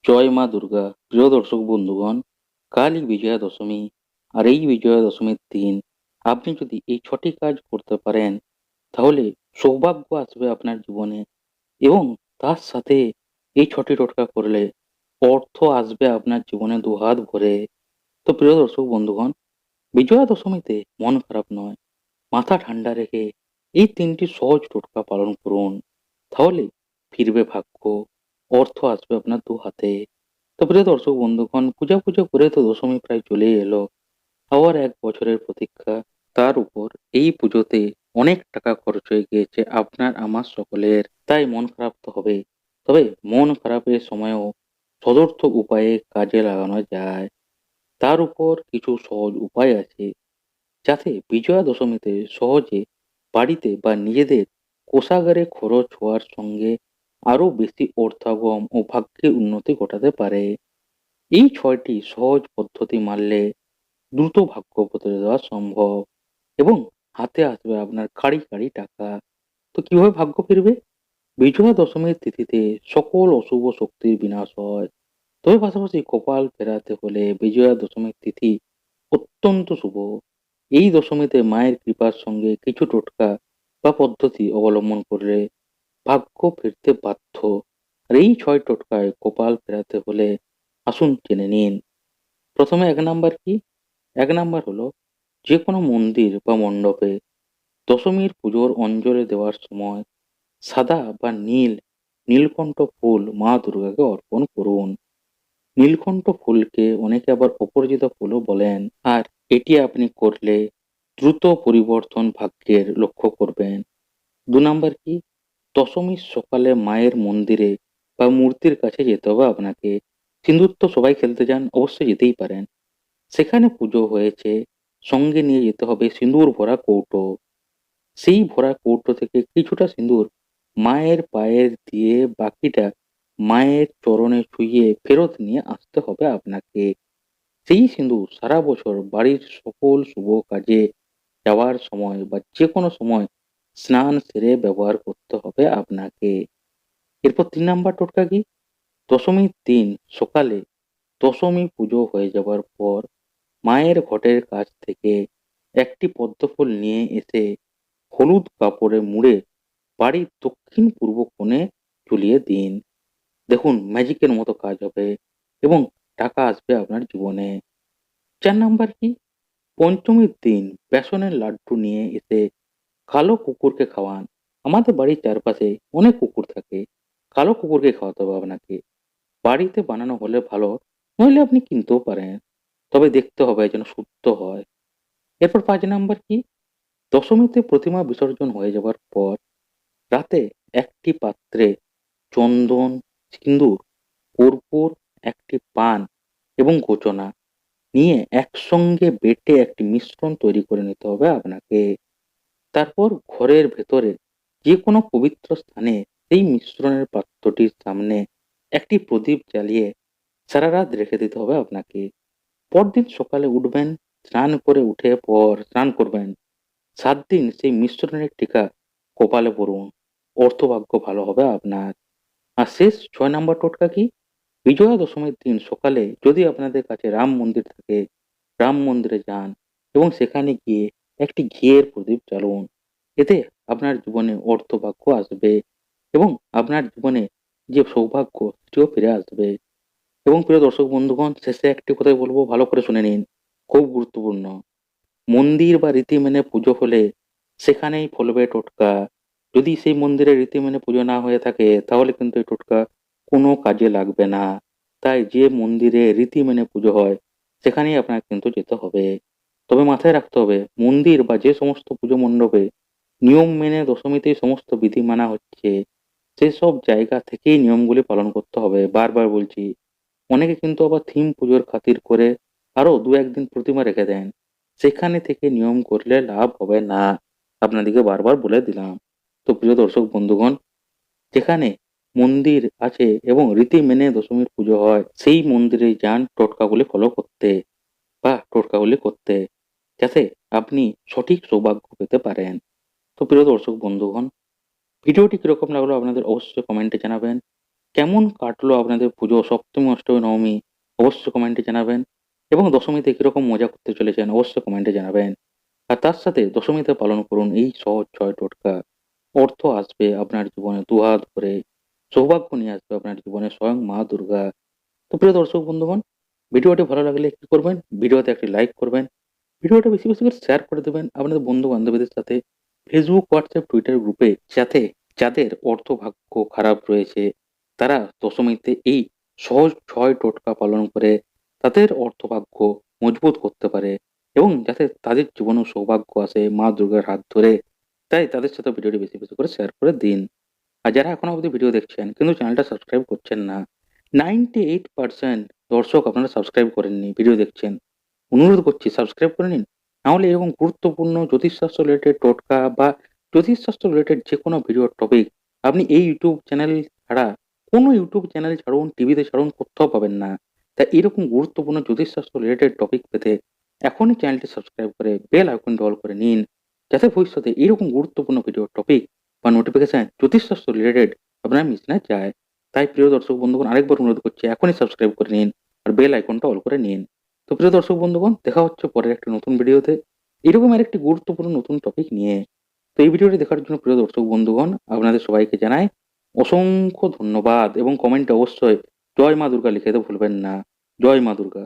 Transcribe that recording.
জয় মা দুর্গা। প্রিয় দর্শক বন্ধুগণ, কালই বিজয়া দশমী। আর এই বিজয়া দশমীর দিন আপনি যদি এই ৬টি কাজ করতে পারেন, তাহলে সৌভাগ্য আসবে আপনার জীবনে। এবং তার সাথে এই ৬টি টোটকা করলে অর্থ আসবে আপনার জীবনে দুহাত ভরে। তো প্রিয় দর্শক বন্ধুগণ, বিজয়া দশমীতে মন খারাপ নয়, মাথা ঠান্ডা রেখে এই ৩টি সহজ টোটকা পালন করুন। তাহলে ফিরবে ভাগ্য, অর্থ আসবে আপনার দুহাতে। তো প্রিয় দর্শক বন্ধুগণ, পূজা পুজো করে তো দশমী প্রায় চলেই এলো। আবার ১ বছরের প্রতীক্ষা। তার উপর এই পুজোতে অনেক টাকা খরচ হয়ে গিয়েছে আপনার আমার সকলের। তাই মন খারাপ তো হবেই। তবে মন খারাপের সময়ও সদর্থক উপায়ে কাজে লাগানো যায়। তার উপর কিছু সহজ উপায় আছে, যাতে বিজয়া দশমীতে সহজে বাড়িতে বা নিজেদের কোষাগারে খরচ হওয়ার সঙ্গে আরো বেশি অর্থাগম ও ভাগ্যের উন্নতি ঘটাতে পারে। এই ৬টি সহজ পদ্ধতি মানলে দ্রুত ভাগ্য বদলে দেওয়া সম্ভব এবং হাতে আসবে আপনার কাঁড়ি কাঁড়ি টাকা। তো কিভাবে ভাগ্য ফিরবে? বিজয়া দশমীর তিথিতে সকল অশুভ শক্তির বিনাশ হয়। তবে পাশাপাশি কপাল ফেরাতে হলে বিজয়া দশমীর তিথি অত্যন্ত শুভ। এই দশমীতে মায়ের কৃপার সঙ্গে কিছু টোটকা বা পদ্ধতি অবলম্বন করলে ভাগ্য ফিরতে বাধ্য। আর এই ৬ টোটকায় কপাল ফেরাতে হলে আসুন জেনে নিন। প্রথমে ১ নাম্বার কি? ১ নাম্বার হলো, যেকোনো মন্দির বা মণ্ডপে দশমীর পুজোর অঞ্জলি দেওয়ার সময় সাদা বা নীলকণ্ঠ ফুল মা দুর্গাকে অর্পণ করুন। নীলকণ্ঠ ফুলকে অনেকে আবার অপরাজিতা ফুলও বলেন। আর এটি আপনি করলে দ্রুত পরিবর্তন ভাগ্যের লক্ষ্য করবেন। ২ নাম্বার কি? দশমীর সকালে মায়ের মন্দিরে বা মূর্তির কাছে যেতে হবে আপনাকে। সিঁদুর তো সবাই খেলতে যান, অবশ্যই যেতেই পারেন। সেখানে পুজো হয়েছে, সঙ্গে নিয়ে যেতে হবে সিঁদুর ভরা কৌটো। সেই ভরা কৌটো থেকে কিছুটা সিঁদুর মায়ের পায়ে দিয়ে বাকিটা মায়ের চরণে ছুঁয়ে ফেরত নিয়ে আসতে হবে আপনাকে। সেই সিঁদুর সারা বছর বাড়ির সকল শুভ কাজে যাওয়ার সময় বা যেকোনো সময় স্নান সেরে ব্যবহার করতে হবে আপনাকে। এরপর ৩ নাম্বার টোটকা কি? দশমীর দিন সকালে দশমী পুজো হয়ে যাবার পর মায়ের ঘটের কাছ থেকে একটি পদ্মফুল নিয়ে এসে হলুদ কাপড়ে মুড়ে বাড়ির দক্ষিণ পূর্ব কোণে ঝুলিয়ে দিন। দেখুন, ম্যাজিকের মতো কাজ হবে এবং টাকা আসবে আপনার জীবনে। ৪ নাম্বার কি? পঞ্চমীর দিন বেসনের লাড্ডু নিয়ে এসে কালো কুকুরকে খাওয়ান। আমাদের বাড়ির চারপাশে অনেক কুকুর থাকে। কালো কুকুরকে খাওয়াতে হবে আপনাকে। বাড়িতে বানানো হলে ভালো, নইলে আপনি কিনতেও পারেন। তবে দেখতে হবে যেন শুদ্ধ হয়। এরপর ৫ নাম্বার কি? দশমীতে প্রতিমা বিসর্জন হয়ে যাবার পর রাতে একটি পাত্রে চন্দন, সিন্দুর, কর্পূর, একটি পান এবং গোচনা নিয়ে একসঙ্গে বেটে একটি মিশ্রণ তৈরি করে নিতে হবে আপনাকে। তারপর ঘরের ভেতরে যেকোনো পবিত্র স্থানে সেই মিশ্রণের পাত্রটির সামনে একটি প্রদীপ জ্বালিয়ে সারা রাত রেখে দিতে হবে আপনাকে। পরদিন সকালে উঠবেন, স্নান করবেন। ৭ দিন সেই মিশ্রণের টিকা কপালে পড়ুন। অর্থভাগ্য ভালো হবে আপনার। আর শেষ ৬ নাম্বার টোটকা কি? বিজয়া দশমীর দিন সকালে যদি আপনাদের কাছে রাম মন্দির থাকে, রাম মন্দিরে যান এবং সেখানে গিয়ে একটি ঘিয়ের প্রদীপ জ্বালুন। এতে আপনার জীবনে অর্থভাগ্য আসবে এবং আপনার জীবনে যে সৌভাগ্য সেটিও ফিরে আসবে। এবং প্রিয় দর্শক বন্ধুগণ, শেষে একটি কথাই বলবো, ভালো করে শুনে নিন। খুব গুরুত্বপূর্ণ। মন্দির বা রীতি মেনে পুজো হলে সেখানেই ফলবে টোটকা। যদি সেই মন্দিরে রীতি মেনে পুজো না হয়ে থাকে, তাহলে কিন্তু এই টোটকা কোনো কাজে লাগবে না। তাই যে মন্দিরে রীতি মেনে পুজো হয় সেখানেই আপনার কিন্তু যেতে হবে। তবে মাথায় রাখতে হবে, মন্দির বা যে সমস্ত পুজো মণ্ডপে নিয়ম মেনে দশমীতেই সমস্ত বিধি মানা হচ্ছে, সেসব জায়গা থেকেই নিয়মগুলি পালন করতে হবে। বারবার বলছি, অনেকে কিন্তু আবার থিম পুজোর খাতির করে আরো ২-১ দিন প্রতিমা রেখে দেন। সেখানে থেকে নিয়ম করলে লাভ হবে না। আপনাদেরকে বারবার বলে দিলাম। তো প্রিয় দর্শক বন্ধুগণ, যেখানে মন্দির আছে এবং রীতি মেনে দশমীর পুজো হয়, সেই মন্দিরে যান টোটকাগুলি ফলো করতে বা টোটকাগুলি করতে, যাতে আপনি সঠিক সৌভাগ্য পেতে পারেন। তো প্রিয় দর্শক বন্ধুগণ, ভিডিওটি কিরকম লাগলো আপনাদের অবশ্যই কমেন্টে জানাবেন কেমন কাটলো আপনাদের পুজো, সপ্তমী, অষ্টমী, নবমী? অবশ্যই কমেন্টে জানাবেন। এবং দশমীতে কিরকম মজা করতে চলেছেন? অবশ্যই কমেন্টে জানাবেন। আর তার সাথে দশমীতে পালন করুন এই সহজ ৬ টোটকা। অর্থ আসবে আপনার জীবনে দুহাত ভরে। সৌভাগ্য নিয়ে আসবে আপনার জীবনে স্বয়ং মা দুর্গা। তো প্রিয় দর্শক বন্ধুগণ, ভিডিওটি ভালো লাগলে কি করবেন? ভিডিওতে একটি লাইক করবেন। ভিডিওটা বেশি, বেশি করে শেয়ার করে দেবেন আপনাদের বন্ধু-বান্ধবীদের সাথে। Facebook, WhatsApp, Twitter গ্রুপে যাতে যাদের অর্থভাগ্য খারাপ রয়েছে, তারা দশমীতে এই সহজ ৬ টোটকা পালন করে তাদের অর্থভাগ্য মজবুত করতে পারে এবং যাতে তাদের জীবনেও সৌভাগ্য আসে মা দুর্গার হাত ধরে। তাই তাদের সাথে ভিডিওটি বেশি, বেশি করে শেয়ার করে দিন। আর যারা এখনো অবধি ভিডিও দেখছেন কিন্তু চ্যানেলটা সাবস্ক্রাইব করছেন না, 98% দর্শক আপনারা সাবস্ক্রাইব করেননি, ভিডিও দেখছেন। অনুরোধ করছি সাবস্ক্রাইব করে নিন। নাহলে এরকম গুরুত্বপূর্ণ জ্যোতিষশাস্ত্র রিলেটেড টোটকা বা জ্যোতিষশাস্ত্র রিলেটেড যেকোনো ভিডিওর টপিক আপনি এই ইউটিউব চ্যানেল ছাড়া কোনো ইউটিউব চ্যানেল ছাড়ুন, টিভিতে ছাড়ুন, কোথাও পাবেন না। তাই এরকম গুরুত্বপূর্ণ জ্যোতিষশাস্ত্র রিলেটেড টপিক পেতে এখনই চ্যানেলটি সাবস্ক্রাইব করে বেল আইকনটি অল করে নিন। যাতে ভবিষ্যতে এরকম গুরুত্বপূর্ণ ভিডিওর টপিক বা নোটিফিকেশন জ্যোতিষশাস্ত্র রিলেটেড আপনার মিস না যায়। তাই প্রিয় দর্শক বন্ধুগণ আরেকবার অনুরোধ করছি এখনই সাবস্ক্রাইব করে নিন আর বেল আইকনটা অল করে নিন। তো প্রিয় দর্শক বন্ধুগণ দেখা হচ্ছে পরের একটা নতুন ভিডিওতে এরকম আরেকটি গুরুত্বপূর্ণ নতুন টপিক নিয়ে। তো এই ভিডিওটি দেখার জন্য প্রিয় দর্শক বন্ধুগণ আপনাদের সবাইকে জানাই অসংখ্য ধন্যবাদ এবং কমেন্টে অবশ্যই জয় মা দুর্গা লিখে দিতে ভুলবেন না। জয় মা দুর্গা।